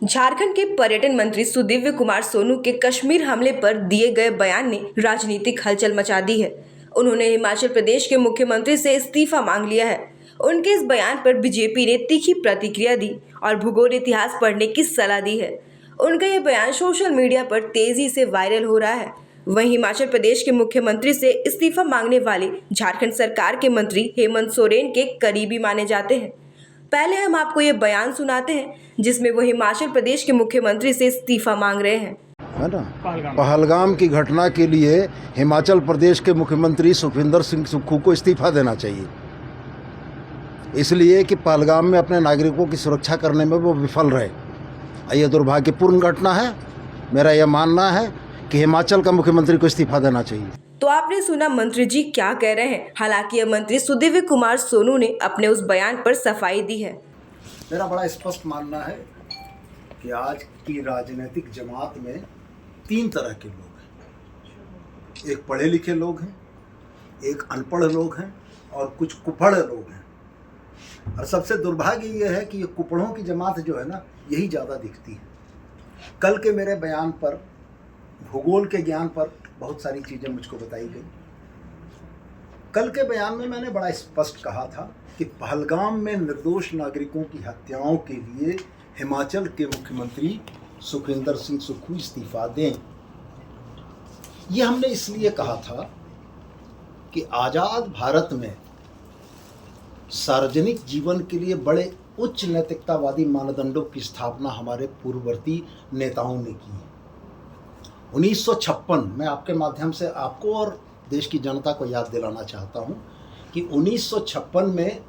झारखंड के पर्यटन मंत्री सुदिव्य कुमार सोनू के कश्मीर हमले पर दिए गए बयान ने राजनीतिक हलचल मचा दी है। उन्होंने हिमाचल प्रदेश के मुख्यमंत्री से इस्तीफा मांग लिया है। उनके इस बयान पर बीजेपी ने तीखी प्रतिक्रिया दी और भूगोल इतिहास पढ़ने की सलाह दी है। उनका ये बयान सोशल मीडिया पर तेजी से वायरल हो रहा है। वहीं हिमाचल प्रदेश के मुख्यमंत्री से इस्तीफा मांगने वाले झारखंड सरकार के मंत्री हेमंत सोरेन के करीबी माने जाते हैं। पहले हम आपको ये बयान सुनाते हैं जिसमें वो हिमाचल प्रदेश के मुख्यमंत्री से इस्तीफा मांग रहे हैं। है ना, पहलगाम की घटना के लिए हिमाचल प्रदेश के मुख्यमंत्री सुखविंदर सिंह सुक्खू को इस्तीफा देना चाहिए, इसलिए कि पहलगाम में अपने नागरिकों की सुरक्षा करने में वो विफल रहे। ये दुर्भाग्यपूर्ण घटना है। मेरा यह मानना है कि हिमाचल का मुख्यमंत्री को इस्तीफा देना चाहिए। तो आपने सुना मंत्री जी क्या कह रहे हैं। हालांकि यह मंत्री सुदिव्य कुमार सोनू ने अपने उस बयान पर सफाई दी है। मेरा बड़ा स्पष्ट मानना है कि आज की राजनीतिक जमात में तीन तरह के लोग हैं। एक पढ़े लिखे लोग हैं, एक अनपढ़ लोग हैं और कुछ कुपढ़ लोग हैं। और सबसे दुर्भाग्य ये है कि ये कुपढ़ों की जमात जो है ना, यही ज़्यादा दिखती है। कल के मेरे बयान पर, भूगोल के ज्ञान पर बहुत सारी चीज़ें मुझको बताई गई। कल के बयान में मैंने बड़ा स्पष्ट कहा था कि पहलगाम में निर्दोष नागरिकों की हत्याओं के लिए हिमाचल के मुख्यमंत्री सुखविंदर सिंह सुक्खू इस्तीफा दें। ये हमने इसलिए कहा था कि आज़ाद भारत में सार्वजनिक जीवन के लिए बड़े उच्च नैतिकतावादी मानदंडों की स्थापना हमारे पूर्ववर्ती नेताओं ने की। 1956, मैं आपके माध्यम से आपको और देश की जनता को याद दिलाना चाहता हूं कि 1956 में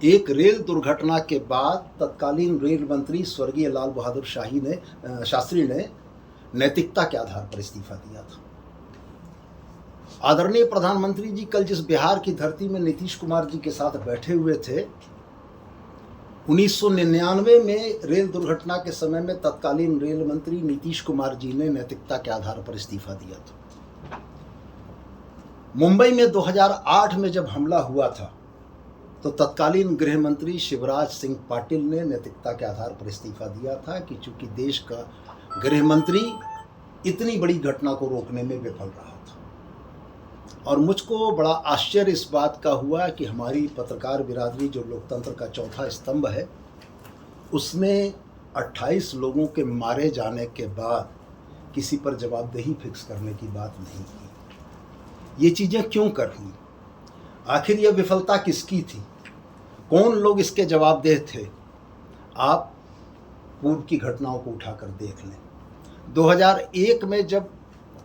एक रेल दुर्घटना के बाद तत्कालीन रेल मंत्री स्वर्गीय लाल बहादुर शास्त्री ने नैतिकता के आधार पर इस्तीफा दिया था। आदरणीय प्रधानमंत्री जी कल जिस बिहार की धरती में नीतीश कुमार जी के साथ बैठे हुए थे, 1999 में रेल दुर्घटना के समय में तत्कालीन रेल मंत्री नीतीश कुमार जी ने नैतिकता के आधार पर इस्तीफा दिया था। मुंबई में 2008 में जब हमला हुआ था तो तत्कालीन गृह मंत्री शिवराज सिंह पाटिल ने नैतिकता के आधार पर इस्तीफा दिया था कि चूंकि देश का गृह मंत्री इतनी बड़ी घटना को रोकने में विफल रहा था। और मुझको बड़ा आश्चर्य इस बात का हुआ कि हमारी पत्रकार बिरादरी, जो लोकतंत्र का चौथा स्तंभ है, उसमें 28 लोगों के मारे जाने के बाद किसी पर जवाबदेही फिक्स करने की बात नहीं की। ये चीज़ें क्यों कर हुई? आखिर यह विफलता किसकी थी? कौन लोग इसके जवाबदेह थे? आप पूर्व की घटनाओं को उठाकर देख लें। 2001 में जब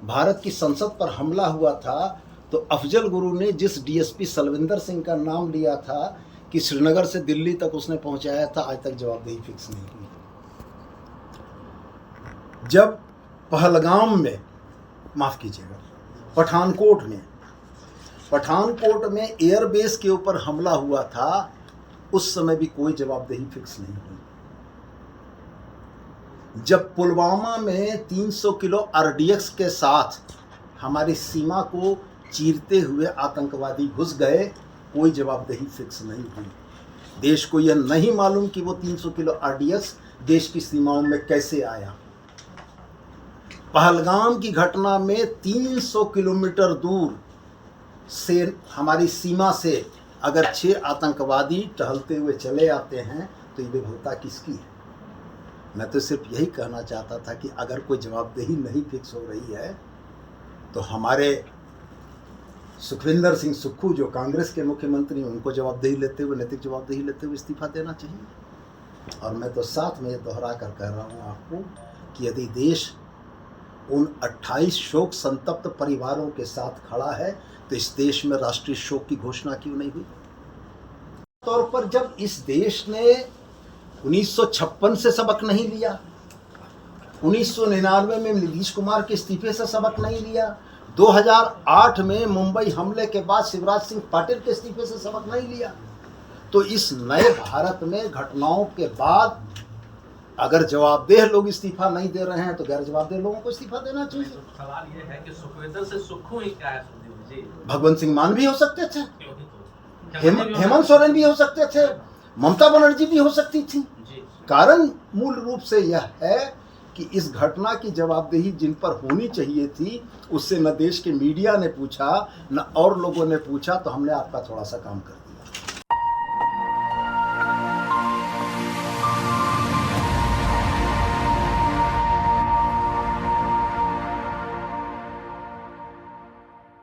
भारत की संसद पर हमला हुआ था तो अफजल गुरु ने जिस डीएसपी सलविंदर सिंह का नाम लिया था कि श्रीनगर से दिल्ली तक उसने पहुंचाया था, आज तक जवाबदेही फिक्स नहीं हुई। जब पहलगाम में, माफ़ कीजिएगा, पठानकोट में एयरबेस के ऊपर हमला हुआ था, उस समय भी कोई जवाबदेही फिक्स नहीं हुई। जब पुलवामा में 300 किलो आरडीएक्स के साथ हमारी सीमा को चीरते हुए आतंकवादी घुस गए, कोई जवाबदेही फिक्स नहीं हुई। देश को यह नहीं मालूम कि वो 300 किलो आरडीएक्स देश की सीमाओं में कैसे आया। पहलगाम की घटना में 300 किलोमीटर दूर से हमारी सीमा से अगर 6 आतंकवादी टहलते हुए चले आते हैं तो ये विफलता किसकी है? मैं तो सिर्फ यही कहना चाहता था कि अगर कोई जवाबदेही नहीं फिक्स हो रही है तो हमारे सुखविंदर सिंह सुक्खू, जो कांग्रेस के मुख्यमंत्री, उनको जवाबदेही लेते हुए, नैतिक जवाबदेही लेते हुए इस्तीफा देना चाहिए। और मैं तो साथ में ये दोहरा कर कह रहा हूँ आपको कि यदि देश उन 28 शोक संतप्त परिवारों के साथ खड़ा है तो इस देश में राष्ट्रीय शोक की घोषणा क्यों नहीं हुई? तौर पर जब इस देश ने 1956 से सबक नहीं लिया, 1999 में नीतीश कुमार के इस्तीफे से सबक नहीं लिया, 2008 में मुंबई हमले के बाद शिवराज सिंह पाटिल के इस्तीफे से सबक नहीं लिया, तो इस नए भारत में घटनाओं के बाद अगर जवाबदेह लोग इस्तीफा नहीं दे रहे हैं तो गैर जवाबदेह लोगों को इस्तीफा देना चाहिए। सवाल ये है कि सुखविंदर से सुक्खू ही क्या है? भगवंत सिंह मान भी हो सकते थे, हेमंत सोरेन भी हो सकते थे, ममता बनर्जी भी हो सकती थी, कारण मूल रूप से यह है कि इस घटना की जवाबदेही जिन पर होनी चाहिए थी उससे न देश के मीडिया ने पूछा न और लोगों ने पूछा, तो हमने आपका थोड़ा सा काम कर दिया।